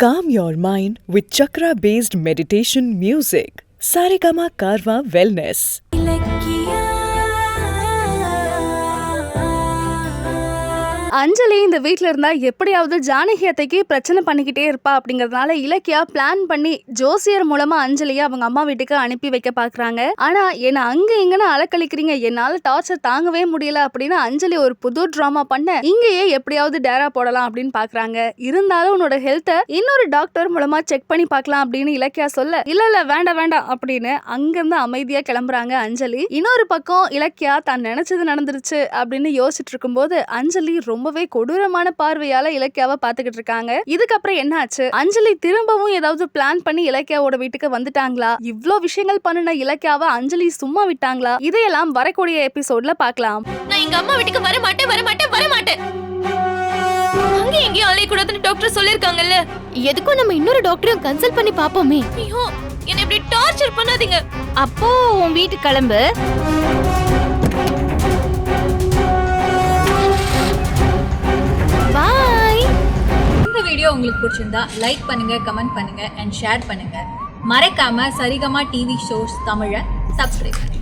Calm your mind with chakra-based meditation music. Saregama Karwa Wellness. அஞ்சலி இந்த வீட்டில் இருந்தால் எப்படியாவது ஜானகி அத்தைக்கு பிரச்சனை பண்ணிக்கிட்டே இருப்பா அப்படிங்கிறதுனால இலக்கியா பிளான் பண்ணி ஜோசியர் மூலமாக அஞ்சலியை அவங்க அம்மா வீட்டுக்கு அனுப்பி வைக்க பார்க்குறாங்க. ஆனால் என்னை அங்கே இங்கன்னு அலக்கழிக்கிறீங்க, என்னால் டார்ச்சர் தாங்கவே முடியல அப்படின்னு அஞ்சலி ஒரு புது ட்ராமா பண்ண இங்கேயே எப்படியாவது டேரா போடலாம் அப்படின்னு பார்க்குறாங்க. இருந்தாலும் உன்னோட ஹெல்த்தை இன்னொரு டாக்டர் மூலமாக செக் பண்ணி பார்க்கலாம் அப்படின்னு இலக்கியா சொல்ல, இல்லை வேண்டாம் அப்படின்னு அங்கேருந்து அமைதியாக கிளம்புறாங்க அஞ்சலி. இன்னொரு பக்கம் இலக்கியா தான் நினைச்சது நடந்துருச்சு அப்படின்னு யோசிச்சுட்டு இருக்கும்போது அஞ்சலி ரொம்பவே கொடூரமான பார்வையால இலக்கியாவை பாத்துக்கிட்டு இருக்காங்க. இதுக்கப்புறம் என்ன ஆச்சு? அஞ்சலி திரும்பவும் ஏதாவது பிளான் பண்ணி இலக்கியாவோட வீட்டுக்கு வந்துட்டாங்களா? இவ்ளோ விஷயங்கள் பண்ணின இலக்கியாவை அஞ்சலி சும்மா விட்டாங்களா? இதையெல்லாம் வரக்கூடிய எபிசோட்ல பார்க்கலாம். நான் எங்க அம்மா வீட்டுக்கு வர மாட்டேன். அங்க எங்கேயும் அலையக்கூடாதுன்னு டாக்டர் சொல்லிருக்காங்கல்ல. எதுக்கும் நம்ம இன்னொரு டாக்டரையும் கன்சல்ட் பண்ணி பாப்போமே. ஐயோ, என்ன இப்படி டார்ச்சர் பண்ணாதீங்க. அப்போ உன் வீட்டுக்கு கிளம்பு. வீடியோ உங்களுக்கு பிடிச்சிருந்தா லைக் பண்ணுங்க, கமெண்ட் பண்ணுங்க அண்ட் ஷேர் பண்ணுங்க. மறக்காம சரிகமா டிவி ஷோஸ் தமிழை சப்ஸ்கிரைப் பண்ணுங்க.